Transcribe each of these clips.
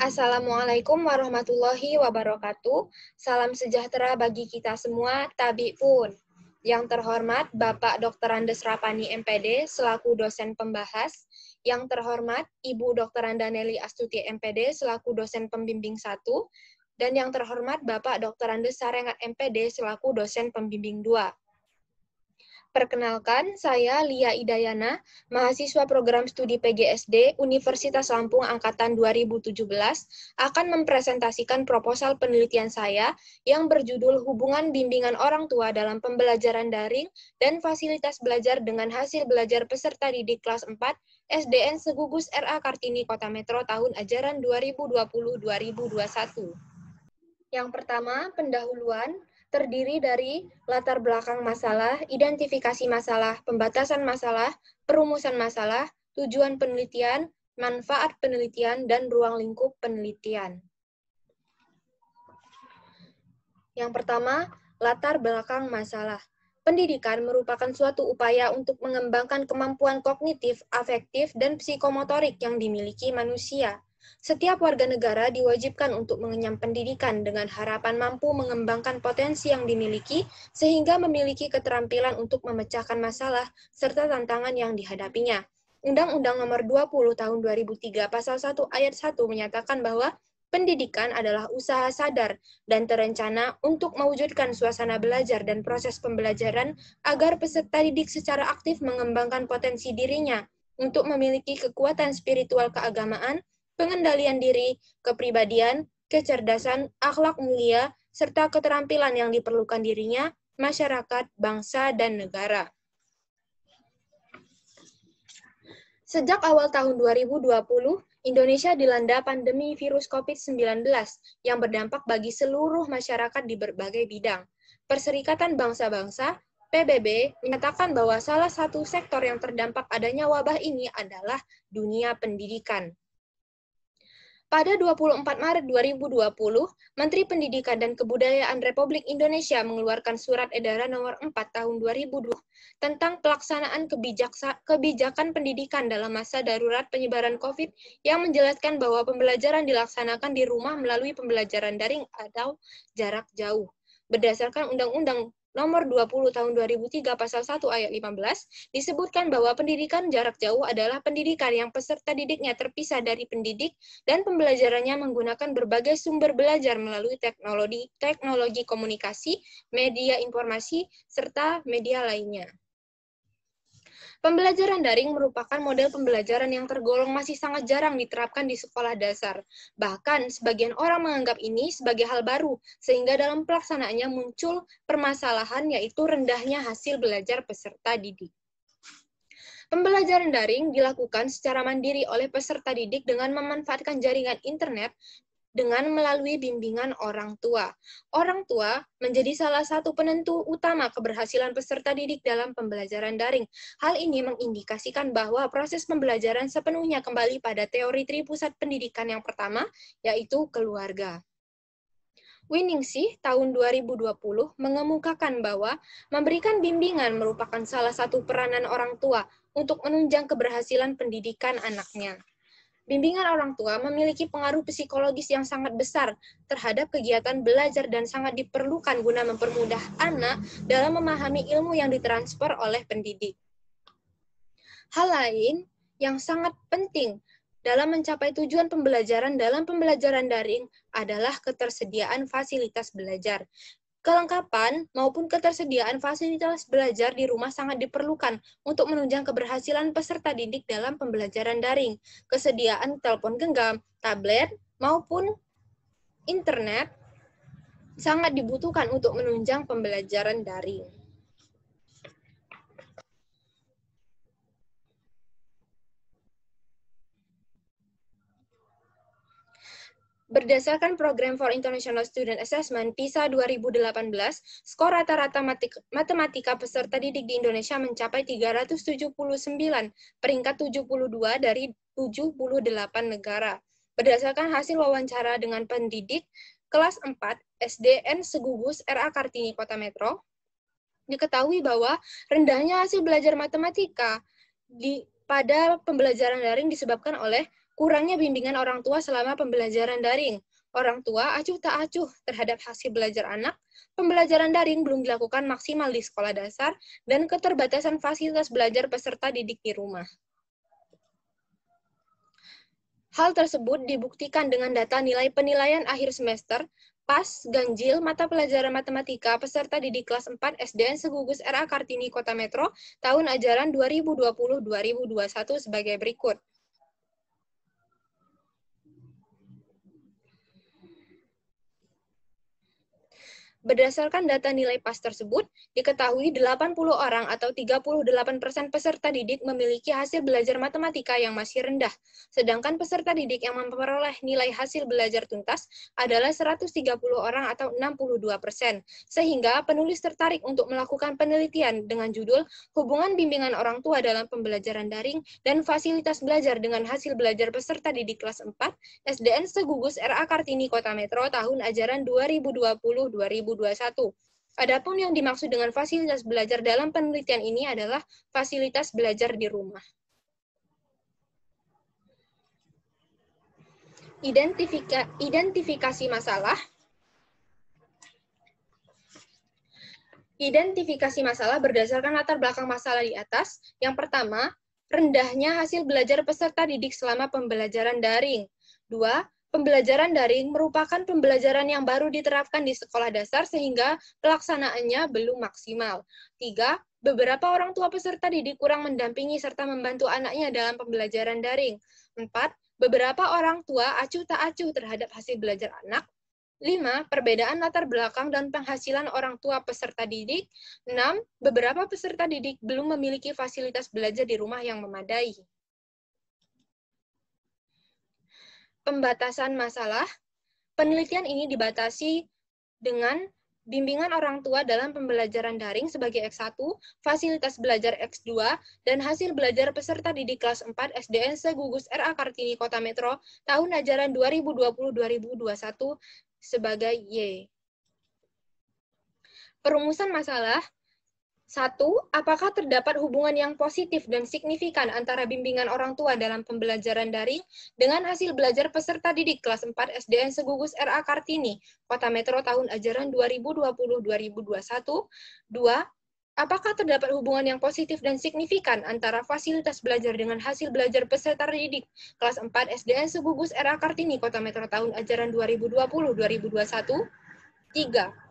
Assalamualaikum warahmatullahi wabarakatuh. Salam sejahtera bagi kita semua, tabi'un. Yang terhormat Bapak Dr. Andes Rapani MPD selaku dosen pembahas. Yang terhormat Ibu Dr. Andaneli Astuti MPD selaku dosen pembimbing 1. Dan yang terhormat Bapak Dr. Andes Sarengat MPD selaku dosen pembimbing 2. Perkenalkan, saya Lia Idayana, mahasiswa program studi PGSD Universitas Lampung Angkatan 2017, akan mempresentasikan proposal penelitian saya yang berjudul Hubungan Bimbingan Orang Tua dalam Pembelajaran Daring dan Fasilitas Belajar dengan Hasil Belajar Peserta Didik Kelas 4 SDN Segugus RA Kartini Kota Metro tahun ajaran 2020-2021. Yang pertama, pendahuluan, terdiri dari latar belakang masalah, identifikasi masalah, pembatasan masalah, perumusan masalah, tujuan penelitian, manfaat penelitian, dan ruang lingkup penelitian. Yang pertama, latar belakang masalah. Pendidikan merupakan suatu upaya untuk mengembangkan kemampuan kognitif, afektif, dan psikomotorik yang dimiliki manusia. Setiap warga negara diwajibkan untuk mengenyam pendidikan dengan harapan mampu mengembangkan potensi yang dimiliki sehingga memiliki keterampilan untuk memecahkan masalah serta tantangan yang dihadapinya. Undang-Undang Nomor 20 Tahun 2003 Pasal 1 Ayat 1 menyatakan bahwa pendidikan adalah usaha sadar dan terencana untuk mewujudkan suasana belajar dan proses pembelajaran agar peserta didik secara aktif mengembangkan potensi dirinya untuk memiliki kekuatan spiritual keagamaan, pengendalian diri, kepribadian, kecerdasan, akhlak mulia, serta keterampilan yang diperlukan dirinya, masyarakat, bangsa, dan negara. Sejak awal tahun 2020, Indonesia dilanda pandemi virus COVID-19 yang berdampak bagi seluruh masyarakat di berbagai bidang. Perserikatan Bangsa-Bangsa, PBB, menyatakan bahwa salah satu sektor yang terdampak adanya wabah ini adalah dunia pendidikan. Pada 24 Maret 2020, Menteri Pendidikan dan Kebudayaan Republik Indonesia mengeluarkan Surat Edaran Nomor 4 Tahun 2020 tentang pelaksanaan kebijakan pendidikan dalam masa darurat penyebaran COVID yang menjelaskan bahwa pembelajaran dilaksanakan di rumah melalui pembelajaran daring atau jarak jauh. Berdasarkan Undang-Undang Nomor 20 Tahun 2003 Pasal 1 Ayat 15, disebutkan bahwa pendidikan jarak jauh adalah pendidikan yang peserta didiknya terpisah dari pendidik dan pembelajarannya menggunakan berbagai sumber belajar melalui teknologi komunikasi, media informasi, serta media lainnya. Pembelajaran daring merupakan model pembelajaran yang tergolong masih sangat jarang diterapkan di sekolah dasar. Bahkan, sebagian orang menganggap ini sebagai hal baru, sehingga dalam pelaksanaannya muncul permasalahan yaitu rendahnya hasil belajar peserta didik. Pembelajaran daring dilakukan secara mandiri oleh peserta didik dengan memanfaatkan jaringan internet dengan melalui bimbingan orang tua. Orang tua menjadi salah satu penentu utama keberhasilan peserta didik dalam pembelajaran daring. Hal ini mengindikasikan bahwa proses pembelajaran sepenuhnya kembali pada teori tripusat pendidikan yang pertama, yaitu keluarga. Winningsih tahun 2020 mengemukakan bahwa memberikan bimbingan merupakan salah satu peranan orang tua untuk menunjang keberhasilan pendidikan anaknya. Bimbingan orang tua memiliki pengaruh psikologis yang sangat besar terhadap kegiatan belajar dan sangat diperlukan guna mempermudah anak dalam memahami ilmu yang ditransfer oleh pendidik. Hal lain yang sangat penting dalam mencapai tujuan pembelajaran dalam pembelajaran daring adalah ketersediaan fasilitas belajar. Kelengkapan maupun ketersediaan fasilitas belajar di rumah sangat diperlukan untuk menunjang keberhasilan peserta didik dalam pembelajaran daring. Kesediaan telepon genggam, tablet, maupun internet sangat dibutuhkan untuk menunjang pembelajaran daring. Berdasarkan Program for International Student Assessment PISA 2018, skor rata-rata matematika peserta didik di Indonesia mencapai 379, peringkat 72 dari 78 negara. Berdasarkan hasil wawancara dengan pendidik kelas 4 SDN Segugus RA Kartini Kota Metro, diketahui bahwa rendahnya hasil belajar matematika pada pembelajaran daring disebabkan oleh Kurangnya bimbingan orang tua selama pembelajaran daring. Orang tua acuh tak acuh terhadap hasil belajar anak, pembelajaran daring belum dilakukan maksimal di sekolah dasar, dan keterbatasan fasilitas belajar peserta didik di rumah. Hal tersebut dibuktikan dengan data nilai penilaian akhir semester, PAS, ganjil, mata pelajaran matematika peserta didik kelas 4 SDN Segugus RA Kartini Kota Metro tahun ajaran 2020-2021 sebagai berikut. Berdasarkan data nilai PAS tersebut, diketahui 80 orang atau 38% peserta didik memiliki hasil belajar matematika yang masih rendah, sedangkan peserta didik yang memperoleh nilai hasil belajar tuntas adalah 130 orang atau 62%, sehingga penulis tertarik untuk melakukan penelitian dengan judul Hubungan Bimbingan Orang Tua dalam Pembelajaran Daring dan Fasilitas Belajar dengan Hasil Belajar Peserta Didik Kelas 4 SDN Segugus RA Kartini Kota Metro tahun ajaran 2020-2021. Adapun yang dimaksud dengan fasilitas belajar dalam penelitian ini adalah fasilitas belajar di rumah. Identifikasi masalah. Identifikasi masalah berdasarkan latar belakang masalah di atas. Yang pertama, rendahnya hasil belajar peserta didik selama pembelajaran daring. 2. Pembelajaran daring merupakan pembelajaran yang baru diterapkan di sekolah dasar sehingga pelaksanaannya belum maksimal. 3. Beberapa orang tua peserta didik kurang mendampingi serta membantu anaknya dalam pembelajaran daring. 4. Beberapa orang tua acuh tak acuh terhadap hasil belajar anak. 5. Perbedaan latar belakang dan penghasilan orang tua peserta didik. 6. Beberapa peserta didik belum memiliki fasilitas belajar di rumah yang memadai. Pembatasan masalah. Penelitian ini dibatasi dengan bimbingan orang tua dalam pembelajaran daring sebagai X1, fasilitas belajar X2, dan hasil belajar peserta didik kelas 4 SDN Segugus RA Kartini Kota Metro tahun ajaran 2020-2021 sebagai Y. Perumusan masalah. 1. Apakah terdapat hubungan yang positif dan signifikan antara bimbingan orang tua dalam pembelajaran daring dengan hasil belajar peserta didik kelas 4 SDN Segugus RA Kartini, Kota Metro tahun ajaran 2020-2021? 2. Apakah terdapat hubungan yang positif dan signifikan antara fasilitas belajar dengan hasil belajar peserta didik kelas 4 SDN Segugus RA Kartini, Kota Metro tahun ajaran 2020-2021? 3.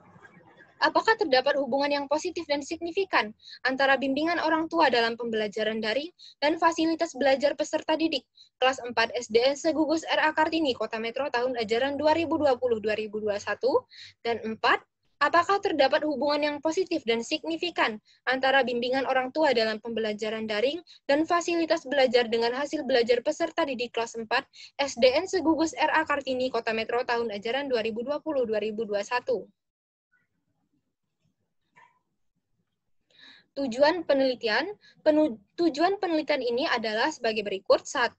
Apakah terdapat hubungan yang positif dan signifikan antara bimbingan orang tua dalam pembelajaran daring dan fasilitas belajar peserta didik kelas 4 SDN Segugus RA Kartini Kota Metro tahun ajaran 2020-2021? Dan 4. Apakah terdapat hubungan yang positif dan signifikan antara bimbingan orang tua dalam pembelajaran daring dan fasilitas belajar dengan hasil belajar peserta didik kelas 4 SDN Segugus RA Kartini Kota Metro tahun ajaran 2020-2021? Tujuan penelitian. Tujuan penelitian ini adalah sebagai berikut. 1.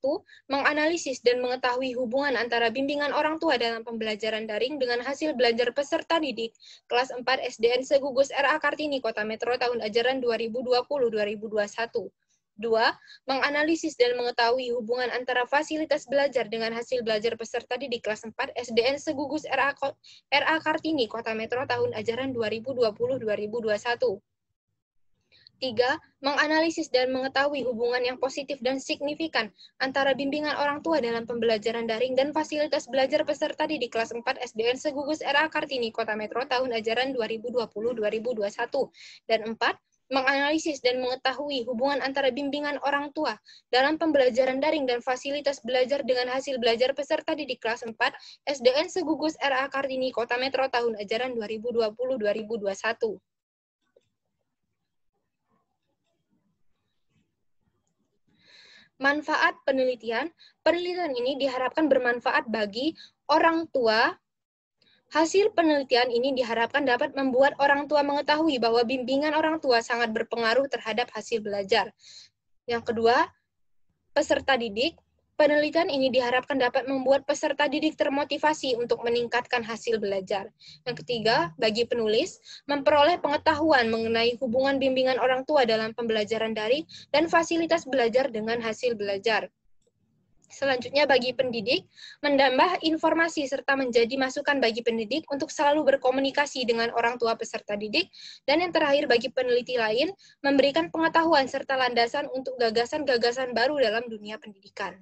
Menganalisis dan mengetahui hubungan antara bimbingan orang tua dalam pembelajaran daring dengan hasil belajar peserta didik kelas 4 SDN Segugus RA Kartini Kota Metro tahun ajaran 2020-2021. 2. Menganalisis dan mengetahui hubungan antara fasilitas belajar dengan hasil belajar peserta didik kelas 4 SDN Segugus RA Kartini Kota Metro tahun ajaran 2020-2021. 3. Menganalisis dan mengetahui hubungan yang positif dan signifikan antara bimbingan orang tua dalam pembelajaran daring dan fasilitas belajar peserta didik kelas 4 SDN Segugus RA Kartini Kota Metro tahun ajaran 2020-2021. Dan 4. Menganalisis dan mengetahui hubungan antara bimbingan orang tua dalam pembelajaran daring dan fasilitas belajar dengan hasil belajar peserta didik kelas 4 SDN Segugus RA Kartini Kota Metro tahun ajaran 2020-2021. Manfaat penelitian. Penelitian ini diharapkan bermanfaat bagi orang tua. Hasil penelitian ini diharapkan dapat membuat orang tua mengetahui bahwa bimbingan orang tua sangat berpengaruh terhadap hasil belajar. Yang kedua, peserta didik. Penelitian ini diharapkan dapat membuat peserta didik termotivasi untuk meningkatkan hasil belajar. Yang ketiga, bagi penulis, memperoleh pengetahuan mengenai hubungan bimbingan orang tua dalam pembelajaran daring dan fasilitas belajar dengan hasil belajar. Selanjutnya bagi pendidik, menambah informasi serta menjadi masukan bagi pendidik untuk selalu berkomunikasi dengan orang tua peserta didik. Dan yang terakhir bagi peneliti lain, memberikan pengetahuan serta landasan untuk gagasan-gagasan baru dalam dunia pendidikan.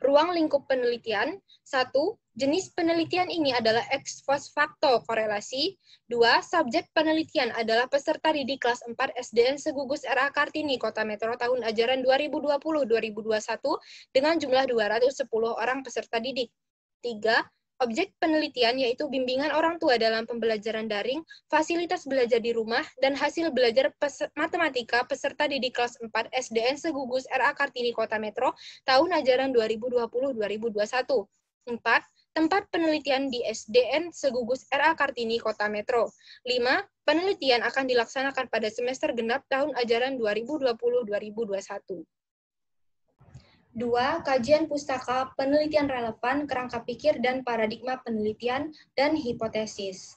Ruang lingkup penelitian. 1. Jenis penelitian ini adalah ex post facto korelasi. 2. Subjek penelitian adalah peserta didik kelas 4 SDN Segugus R.A. Kartini, Kota Metro tahun ajaran 2020-2021 dengan jumlah 210 orang peserta didik. 3. Objek penelitian yaitu bimbingan orang tua dalam pembelajaran daring, fasilitas belajar di rumah, dan hasil belajar matematika peserta didik kelas 4 SDN Segugus R.A. Kartini Kota Metro tahun ajaran 2020-2021. 4. Tempat penelitian di SDN Segugus R.A. Kartini Kota Metro. 5. Penelitian akan dilaksanakan pada semester genap tahun ajaran 2020-2021. 2. Kajian pustaka, penelitian relevan, kerangka pikir, dan paradigma penelitian, dan hipotesis.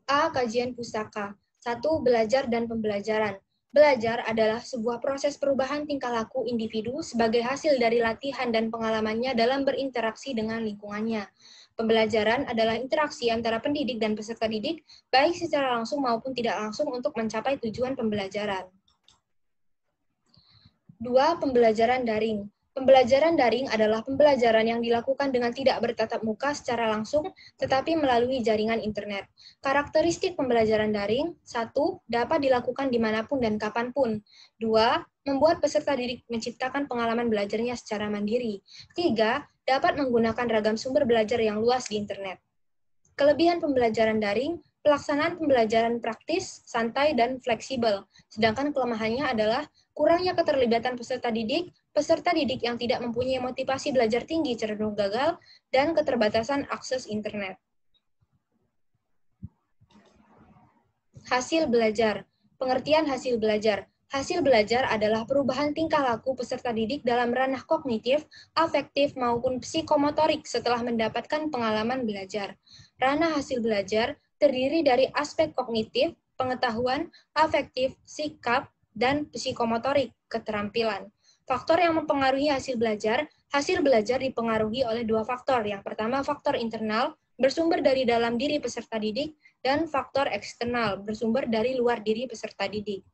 A. Kajian pustaka. 1. Belajar dan pembelajaran. Belajar adalah sebuah proses perubahan tingkah laku individu sebagai hasil dari latihan dan pengalamannya dalam berinteraksi dengan lingkungannya. Pembelajaran adalah interaksi antara pendidik dan peserta didik, baik secara langsung maupun tidak langsung untuk mencapai tujuan pembelajaran. 2. Pembelajaran daring. Pembelajaran daring adalah pembelajaran yang dilakukan dengan tidak bertatap muka secara langsung, tetapi melalui jaringan internet. Karakteristik pembelajaran daring. 1. Dapat dilakukan dimanapun dan kapanpun. 2. Membuat peserta didik menciptakan pengalaman belajarnya secara mandiri. 3. Dapat menggunakan ragam sumber belajar yang luas di internet. Kelebihan pembelajaran daring, pelaksanaan pembelajaran praktis, santai, dan fleksibel. Sedangkan kelemahannya adalah kurangnya keterlibatan peserta didik yang tidak mempunyai motivasi belajar tinggi cenderung gagal, dan keterbatasan akses internet. Hasil belajar. Pengertian hasil belajar. Hasil belajar adalah perubahan tingkah laku peserta didik dalam ranah kognitif, afektif, maupun psikomotorik setelah mendapatkan pengalaman belajar. Ranah hasil belajar terdiri dari aspek kognitif, pengetahuan, afektif, sikap, dan psikomotorik, keterampilan. Faktor yang mempengaruhi hasil belajar dipengaruhi oleh dua faktor. Yang pertama, faktor internal, bersumber dari dalam diri peserta didik, dan faktor eksternal, bersumber dari luar diri peserta didik.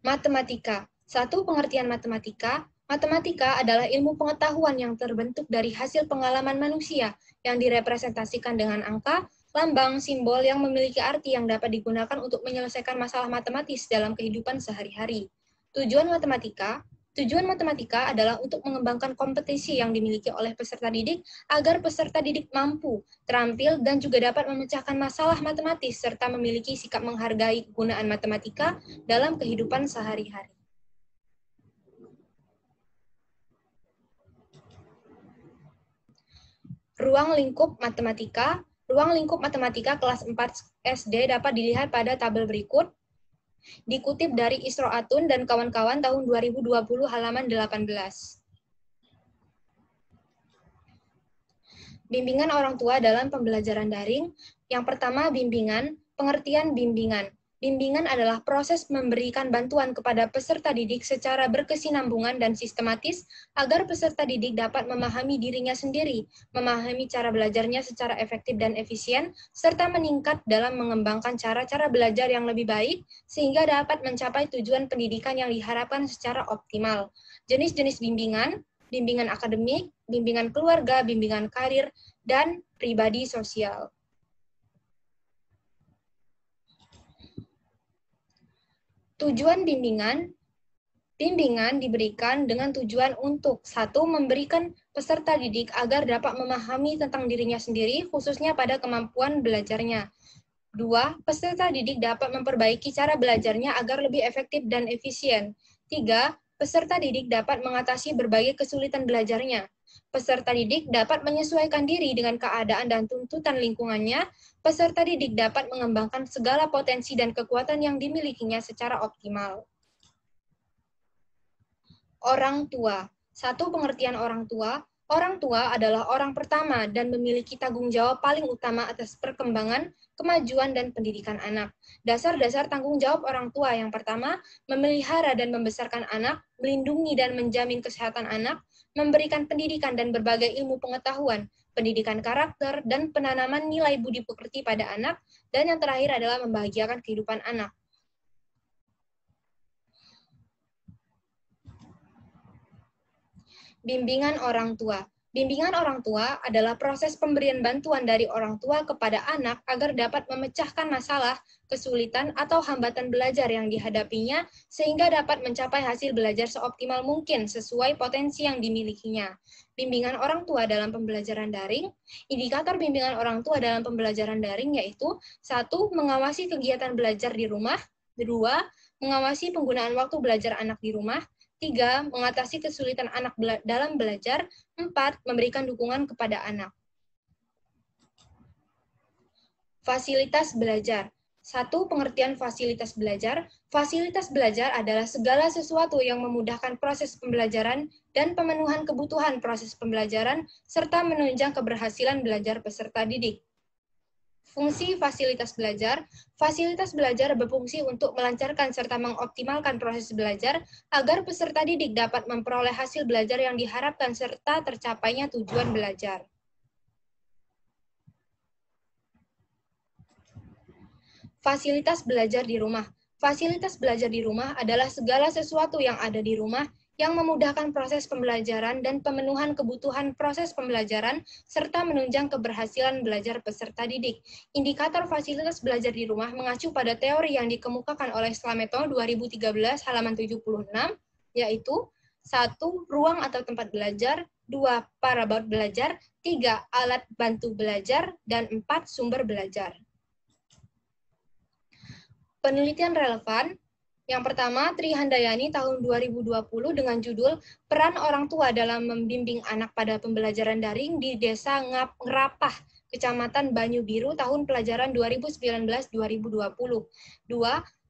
Matematika. 1. Pengertian matematika. Matematika adalah ilmu pengetahuan yang terbentuk dari hasil pengalaman manusia yang direpresentasikan dengan angka, lambang, simbol yang memiliki arti yang dapat digunakan untuk menyelesaikan masalah matematis dalam kehidupan sehari-hari. Tujuan matematika adalah untuk mengembangkan kompetensi yang dimiliki oleh peserta didik agar peserta didik mampu, terampil, dan juga dapat memecahkan masalah matematis serta memiliki sikap menghargai kegunaan matematika dalam kehidupan sehari-hari. Ruang lingkup matematika. Ruang lingkup matematika kelas 4 SD dapat dilihat pada tabel berikut. Dikutip dari Isro Atun dan kawan-kawan tahun 2020 halaman 18. Bimbingan orang tua dalam pembelajaran daring. Yang pertama, bimbingan. Pengertian bimbingan. Bimbingan adalah proses memberikan bantuan kepada peserta didik secara berkesinambungan dan sistematis agar peserta didik dapat memahami dirinya sendiri, memahami cara belajarnya secara efektif dan efisien, serta meningkat dalam mengembangkan cara-cara belajar yang lebih baik sehingga dapat mencapai tujuan pendidikan yang diharapkan secara optimal. Jenis-jenis bimbingan, bimbingan akademik, bimbingan keluarga, bimbingan karir, dan pribadi sosial. Tujuan bimbingan. Bimbingan diberikan dengan tujuan untuk 1. Memberikan peserta didik agar dapat memahami tentang dirinya sendiri, khususnya pada kemampuan belajarnya. 2. Peserta didik dapat memperbaiki cara belajarnya agar lebih efektif dan efisien. 3. Peserta didik dapat mengatasi berbagai kesulitan belajarnya. Peserta didik dapat menyesuaikan diri dengan keadaan dan tuntutan lingkungannya. Peserta didik dapat mengembangkan segala potensi dan kekuatan yang dimilikinya secara optimal. Orang tua. 1. Pengertian orang tua. Orang tua adalah orang pertama dan memiliki tanggung jawab paling utama atas perkembangan, kemajuan, dan pendidikan anak. Dasar-dasar tanggung jawab orang tua yang pertama, memelihara dan membesarkan anak, melindungi dan menjamin kesehatan anak, memberikan pendidikan dan berbagai ilmu pengetahuan, pendidikan karakter, dan penanaman nilai budi pekerti pada anak, dan yang terakhir adalah membahagiakan kehidupan anak. Bimbingan orang tua. Bimbingan orang tua adalah proses pemberian bantuan dari orang tua kepada anak agar dapat memecahkan masalah, kesulitan, atau hambatan belajar yang dihadapinya sehingga dapat mencapai hasil belajar seoptimal mungkin sesuai potensi yang dimilikinya. Bimbingan orang tua dalam pembelajaran daring. Indikator bimbingan orang tua dalam pembelajaran daring yaitu 1. Mengawasi kegiatan belajar di rumah, 2. Mengawasi penggunaan waktu belajar anak di rumah, 3. Mengatasi kesulitan anak dalam belajar. 4. Memberikan dukungan kepada anak. Fasilitas belajar. 1. Pengertian fasilitas belajar. Fasilitas belajar adalah segala sesuatu yang memudahkan proses pembelajaran dan pemenuhan kebutuhan proses pembelajaran, serta menunjang keberhasilan belajar peserta didik. Fungsi fasilitas belajar berfungsi untuk melancarkan serta mengoptimalkan proses belajar agar peserta didik dapat memperoleh hasil belajar yang diharapkan serta tercapainya tujuan belajar. Fasilitas belajar di rumah. Fasilitas belajar di rumah adalah segala sesuatu yang ada di rumah yang memudahkan proses pembelajaran dan pemenuhan kebutuhan proses pembelajaran, serta menunjang keberhasilan belajar peserta didik. Indikator fasilitas belajar di rumah mengacu pada teori yang dikemukakan oleh Slameto 2013 halaman 76, yaitu 1. Ruang atau tempat belajar, 2. Perabot belajar, 3. Alat bantu belajar, dan 4. Sumber belajar. Penelitian relevan. Yang pertama, Tri Handayani tahun 2020 dengan judul Peran Orang Tua dalam Membimbing Anak pada Pembelajaran Daring di Desa Ngerapah, Kecamatan Banyu Biru tahun pelajaran 2019-2020. 2.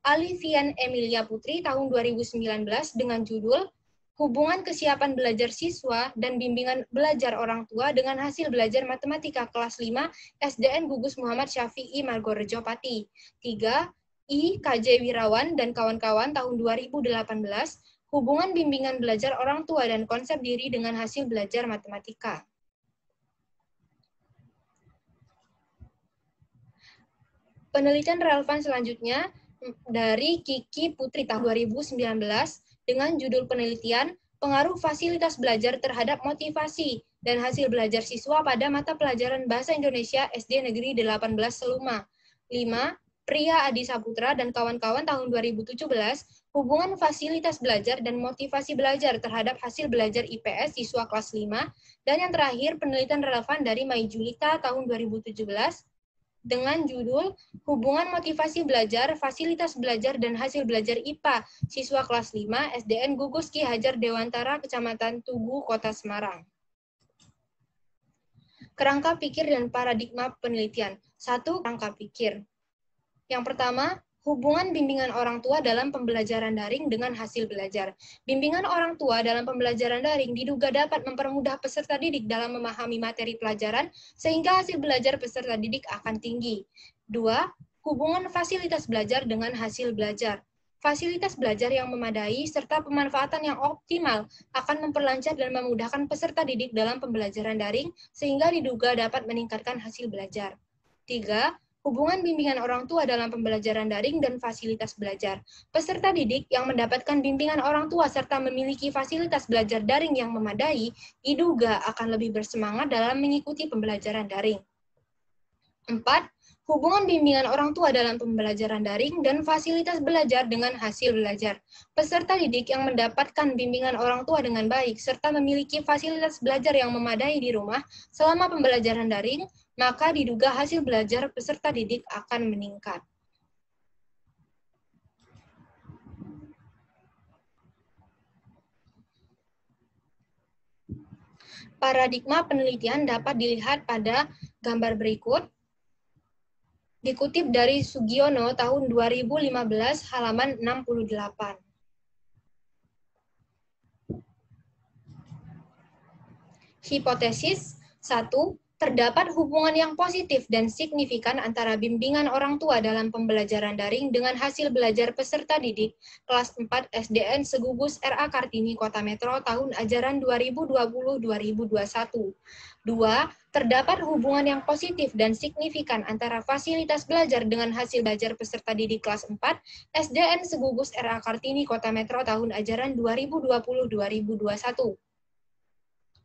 Alivian Emilia Putri tahun 2019 dengan judul Hubungan Kesiapan Belajar Siswa dan Bimbingan Belajar Orang Tua dengan Hasil Belajar Matematika Kelas 5 SDN Gugus Muhammad Syafi'i Margorejo Pati. 3. KJ Wirawan dan kawan-kawan tahun 2018, hubungan bimbingan belajar orang tua dan konsep diri dengan hasil belajar matematika. Penelitian relevan selanjutnya dari Kiki Putri tahun 2019 dengan judul penelitian Pengaruh Fasilitas Belajar Terhadap Motivasi dan Hasil Belajar Siswa pada Mata Pelajaran Bahasa Indonesia SD Negeri 18 Seluma. 5. Pria Adi Saputra dan kawan-kawan tahun 2017, hubungan fasilitas belajar dan motivasi belajar terhadap hasil belajar IPS siswa kelas 5, dan yang terakhir penelitian relevan dari Mai Julita tahun 2017 dengan judul Hubungan Motivasi Belajar, Fasilitas Belajar, dan Hasil Belajar IPA siswa kelas 5 SDN Gugus Ki Hajar Dewantara, Kecamatan Tugu, Kota Semarang. Kerangka pikir dan paradigma penelitian. 1. Kerangka pikir. Yang pertama, hubungan bimbingan orang tua dalam pembelajaran daring dengan hasil belajar. Bimbingan orang tua dalam pembelajaran daring diduga dapat mempermudah peserta didik dalam memahami materi pelajaran, sehingga hasil belajar peserta didik akan tinggi. 2. Hubungan fasilitas belajar dengan hasil belajar. Fasilitas belajar yang memadai serta pemanfaatan yang optimal akan memperlancar dan memudahkan peserta didik dalam pembelajaran daring, sehingga diduga dapat meningkatkan hasil belajar. 3. Hubungan bimbingan orang tua dalam pembelajaran daring dan fasilitas belajar. Peserta didik yang mendapatkan bimbingan orang tua serta memiliki fasilitas belajar daring yang memadai, diduga akan lebih bersemangat dalam mengikuti pembelajaran daring. 4. Hubungan bimbingan orang tua dalam pembelajaran daring dan fasilitas belajar dengan hasil belajar. Peserta didik yang mendapatkan bimbingan orang tua dengan baik serta memiliki fasilitas belajar yang memadai di rumah selama pembelajaran daring, maka diduga hasil belajar peserta didik akan meningkat. Paradigma penelitian dapat dilihat pada gambar berikut. Dikutip dari Sugiono tahun 2015 halaman 68. Hipotesis 1. Terdapat hubungan yang positif dan signifikan antara bimbingan orang tua dalam pembelajaran daring dengan hasil belajar peserta didik kelas 4 SDN Segugus RA Kartini Kota Metro tahun ajaran 2020-2021. 2. Terdapat hubungan yang positif dan signifikan antara fasilitas belajar dengan hasil belajar peserta didik kelas 4 SDN Segugus RA Kartini Kota Metro tahun ajaran 2020-2021.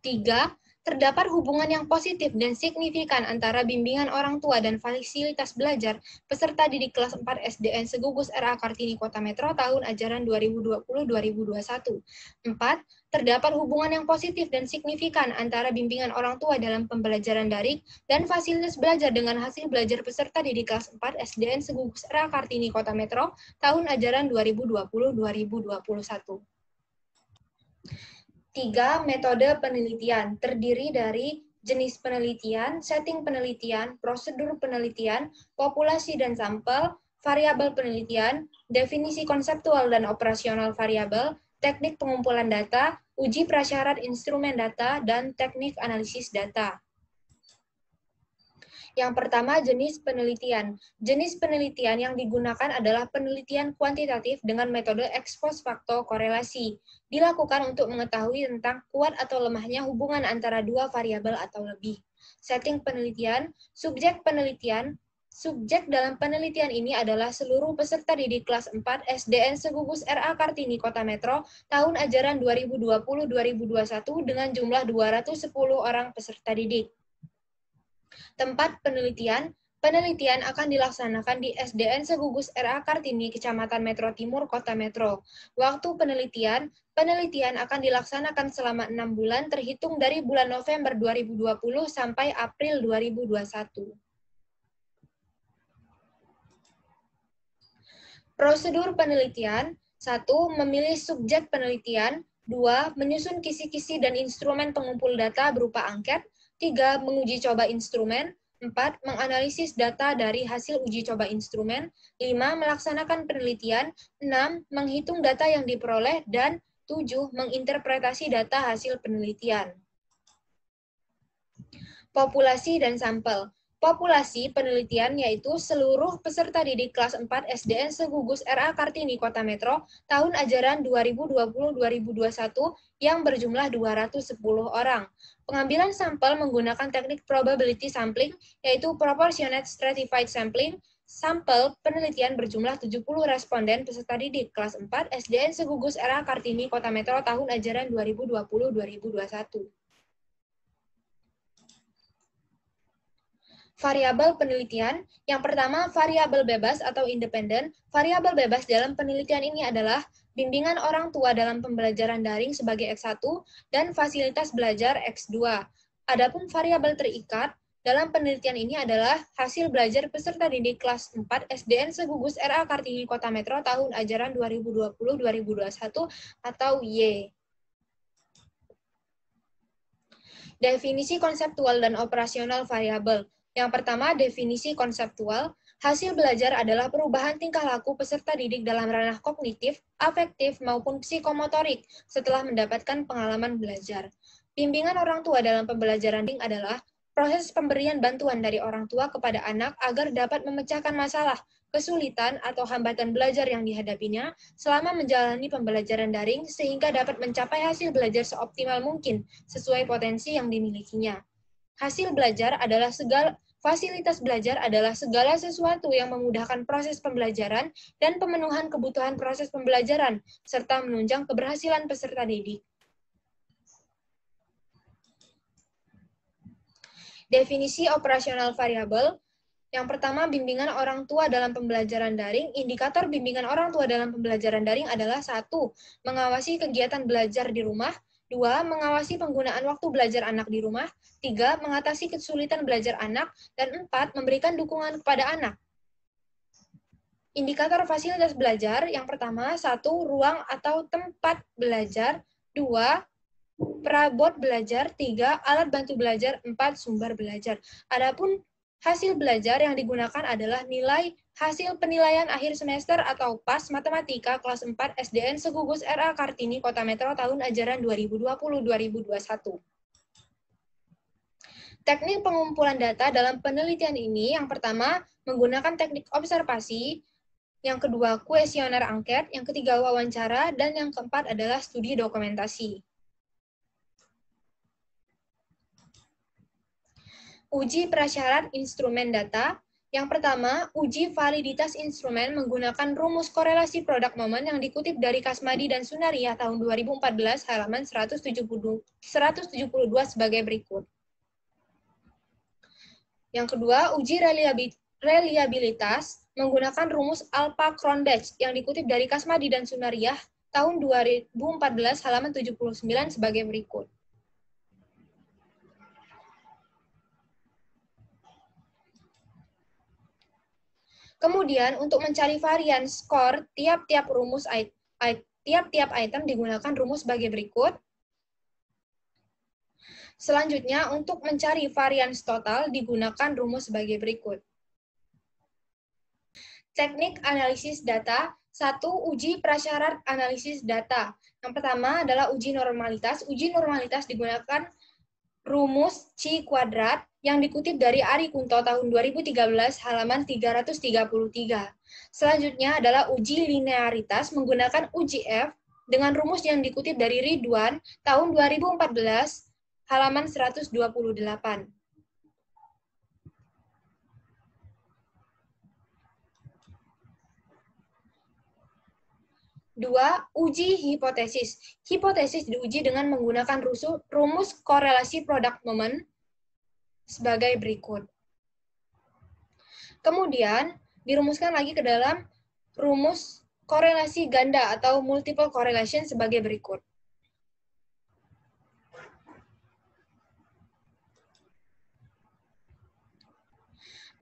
3. Terdapat hubungan yang positif dan signifikan antara bimbingan orang tua dan fasilitas belajar peserta didik kelas 4 SDN Segugus RA Kartini Kota Metro tahun ajaran 2020-2021. 4. Terdapat hubungan yang positif dan signifikan antara bimbingan orang tua dalam pembelajaran daring dan fasilitas belajar dengan hasil belajar peserta didik kelas 4 SDN Segugus RA Kartini Kota Metro tahun ajaran 2020-2021. 3. Metode penelitian terdiri dari jenis penelitian, setting penelitian, prosedur penelitian, populasi dan sampel, variabel penelitian, definisi konseptual dan operasional variabel, teknik pengumpulan data, uji prasyarat instrumen data, dan teknik analisis data. Yang pertama, jenis penelitian. Jenis penelitian yang digunakan adalah penelitian kuantitatif dengan metode ex post facto korelasi. Dilakukan untuk mengetahui tentang kuat atau lemahnya hubungan antara dua variabel atau lebih. Setting penelitian, subjek penelitian. Subjek dalam penelitian ini adalah seluruh peserta didik kelas 4 SDN Segugus RA Kartini Kota Metro tahun ajaran 2020-2021 dengan jumlah 210 orang peserta didik. Tempat penelitian, penelitian akan dilaksanakan di SDN Segugus RA Kartini, Kecamatan Metro Timur, Kota Metro. Waktu penelitian, penelitian akan dilaksanakan selama 6 bulan terhitung dari bulan November 2020 sampai April 2021. Prosedur penelitian, 1. Memilih subjek penelitian, 2. Menyusun kisi-kisi dan instrumen pengumpul data berupa angket, 3. Menguji coba instrumen, 4. Menganalisis data dari hasil uji coba instrumen, 5. Melaksanakan penelitian, 6. Menghitung data yang diperoleh, dan 7. Menginterpretasi data hasil penelitian. Populasi dan sampel. Populasi penelitian yaitu seluruh peserta didik kelas 4 SDN Segugus RA Kartini Kota Metro tahun ajaran 2020-2021 yang berjumlah 210 orang. Pengambilan sampel menggunakan teknik probability sampling yaitu proportionate stratified sampling. Sampel penelitian berjumlah 70 responden peserta didik kelas 4 SDN Segugus RA Kartini Kota Metro tahun ajaran 2020-2021. Variabel penelitian. Yang pertama, variabel bebas atau independen. Variabel bebas dalam penelitian ini adalah bimbingan orang tua dalam pembelajaran daring sebagai X1 dan fasilitas belajar X2. Adapun variabel terikat dalam penelitian ini adalah hasil belajar peserta didik kelas 4 SDN Segugus RA Kartini Kota Metro tahun ajaran 2020-2021 atau Y. Definisi konseptual dan operasional variabel. Yang pertama, definisi konseptual. Hasil belajar adalah perubahan tingkah laku peserta didik dalam ranah kognitif, afektif, maupun psikomotorik setelah mendapatkan pengalaman belajar. Bimbingan orang tua dalam pembelajaran daring adalah proses pemberian bantuan dari orang tua kepada anak agar dapat memecahkan masalah, kesulitan, atau hambatan belajar yang dihadapinya selama menjalani pembelajaran daring sehingga dapat mencapai hasil belajar seoptimal mungkin sesuai potensi yang dimilikinya. Hasil belajar adalah fasilitas belajar adalah segala sesuatu yang memudahkan proses pembelajaran dan pemenuhan kebutuhan proses pembelajaran, serta menunjang keberhasilan peserta didik. Definisi operasional variabel. Yang pertama, bimbingan orang tua dalam pembelajaran daring. Indikator bimbingan orang tua dalam pembelajaran daring adalah 1. Mengawasi kegiatan belajar di rumah. 2. Mengawasi penggunaan waktu belajar anak di rumah. 3. Mengatasi kesulitan belajar anak. Dan 4. Memberikan dukungan kepada anak. Indikator fasilitas belajar. Yang pertama, 1. Ruang atau tempat belajar. 2. Perabot belajar. 3. Alat bantu belajar. 4. Sumber belajar. Adapun hasil belajar yang digunakan adalah nilai hasil penilaian akhir semester atau PAS Matematika kelas 4 SDN Segugus RA Kartini Kota Metro tahun ajaran 2020-2021. Teknik pengumpulan data dalam penelitian ini yang pertama menggunakan teknik observasi, yang kedua kuesioner angket, yang ketiga wawancara, dan yang keempat adalah studi dokumentasi. Uji prasyarat instrumen data. Yang pertama, uji validitas instrumen menggunakan rumus korelasi produk momen yang dikutip dari Kasmadi dan Sunariah tahun 2014 halaman 172 sebagai berikut. Yang kedua, uji reliabilitas menggunakan rumus Alpha-Cronbach yang dikutip dari Kasmadi dan Sunariah tahun 2014 halaman 79 sebagai berikut. Kemudian, untuk mencari varian skor tiap-tiap item digunakan rumus sebagai berikut. Selanjutnya, untuk mencari varians total digunakan rumus sebagai berikut. Teknik analisis data. 1. Uji prasyarat analisis data. Yang pertama adalah uji normalitas. Uji normalitas digunakan rumus C kuadrat yang dikutip dari Ari Kunto tahun 2013 halaman 333. Selanjutnya adalah uji linearitas menggunakan uji F dengan rumus yang dikutip dari Ridwan tahun 2014 halaman 128. 2. Uji hipotesis. Hipotesis diuji dengan menggunakan rumus korelasi produk momen sebagai berikut. Kemudian, dirumuskan lagi ke dalam rumus korelasi ganda atau multiple correlation sebagai berikut.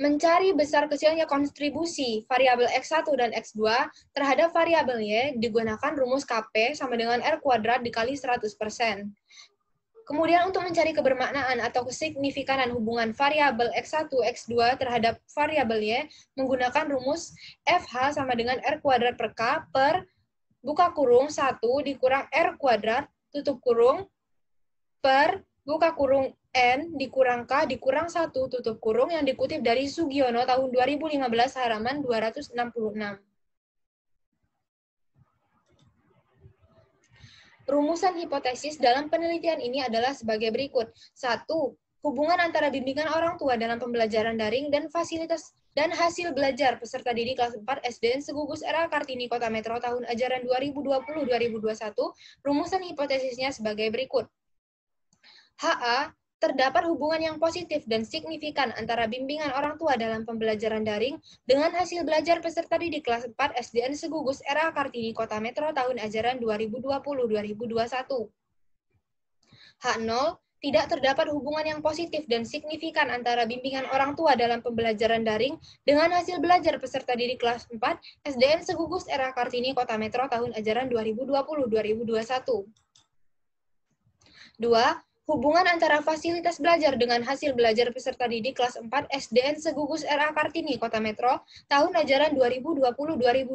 Mencari besar kecilnya kontribusi variabel X1 dan X2 terhadap variabel Y digunakan rumus KP sama dengan R kuadrat dikali 100%. Kemudian untuk mencari kebermaknaan atau kesigifikanan hubungan variabel X1, X2 terhadap variabel Y menggunakan rumus FH sama dengan R kuadrat per K per buka kurung 1 dikurang R kuadrat tutup kurung per buka kurung N dikurang K dikurang 1 tutup kurung yang dikutip dari Sugiono tahun 2015 halaman 266. Rumusan hipotesis dalam penelitian ini adalah sebagai berikut. 1. Hubungan antara bimbingan orang tua dalam pembelajaran daring dan fasilitas dan hasil belajar peserta didik kelas 4 SDN Segugus R.A. Kartini Kota Metro tahun ajaran 2020-2021. Rumusan hipotesisnya sebagai berikut. HA, terdapat hubungan yang positif dan signifikan antara bimbingan orang tua dalam pembelajaran daring dengan hasil belajar peserta didik kelas 4 SDN Segugus R.A. Kartini Kota Metro tahun ajaran 2020-2021. H0, tidak terdapat hubungan yang positif dan signifikan antara bimbingan orang tua dalam pembelajaran daring dengan hasil belajar peserta didik kelas 4 SDN Segugus R.A. Kartini Kota Metro tahun ajaran 2020-2021. 2. Hubungan antara fasilitas belajar dengan hasil belajar peserta didik kelas 4 SDN Segugus R.A. Kartini Kota Metro tahun ajaran 2020-2021,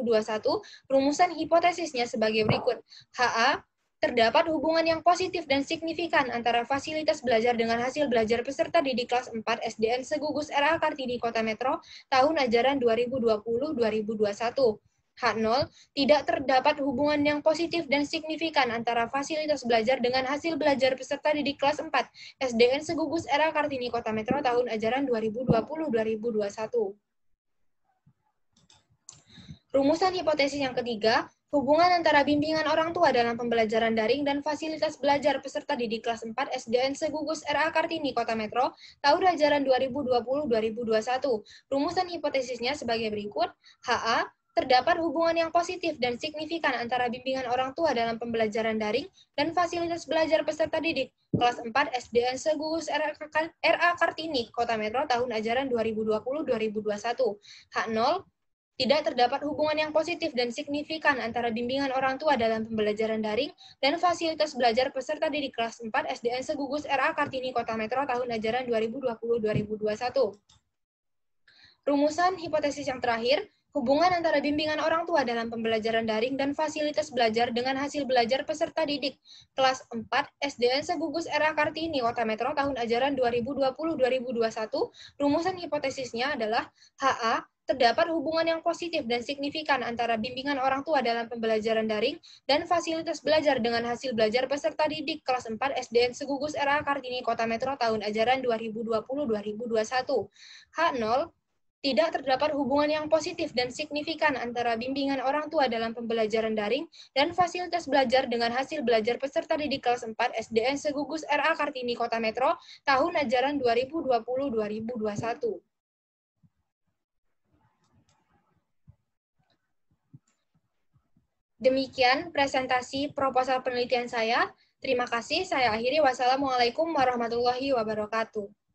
rumusan hipotesisnya sebagai berikut. HA, terdapat hubungan yang positif dan signifikan antara fasilitas belajar dengan hasil belajar peserta didik kelas 4 SDN Segugus R.A. Kartini Kota Metro tahun ajaran 2020-2021. H0, tidak terdapat hubungan yang positif dan signifikan antara fasilitas belajar dengan hasil belajar peserta didik kelas 4 SDN Segugus R.A. Kartini Kota Metro tahun ajaran 2020-2021. Rumusan hipotesis yang ketiga, hubungan antara bimbingan orang tua dalam pembelajaran daring dan fasilitas belajar peserta didik kelas 4 SDN Segugus R.A. Kartini Kota Metro tahun ajaran 2020-2021. Rumusan hipotesisnya sebagai berikut. HA, terdapat hubungan yang positif dan signifikan antara bimbingan orang tua dalam pembelajaran daring dan fasilitas belajar peserta didik kelas 4 SDN Segugus R.A. Kartini Kota Metro tahun ajaran 2020-2021. H0, tidak terdapat hubungan yang positif dan signifikan antara bimbingan orang tua dalam pembelajaran daring dan fasilitas belajar peserta didik kelas 4 SDN Segugus R.A. Kartini Kota Metro tahun ajaran 2020-2021. Rumusan hipotesis yang terakhir, Hubungan antara bimbingan orang tua dalam pembelajaran daring dan fasilitas belajar dengan hasil belajar peserta didik. Kelas 4 SDN Segugus R.A. Kartini, Kota Metro, tahun ajaran 2020-2021, rumusan hipotesisnya adalah HA, terdapat hubungan yang positif dan signifikan antara bimbingan orang tua dalam pembelajaran daring dan fasilitas belajar dengan hasil belajar peserta didik kelas 4 SDN Segugus R.A. Kartini, Kota Metro, tahun ajaran 2020-2021. H0, tidak terdapat hubungan yang positif dan signifikan antara bimbingan orang tua dalam pembelajaran daring dan fasilitas belajar dengan hasil belajar peserta didik kelas 4 SDN Segugus R.A. Kartini, Kota Metro, tahun ajaran 2020-2021. Demikian presentasi proposal penelitian saya. Terima kasih, saya akhiri. Wassalamualaikum warahmatullahi wabarakatuh.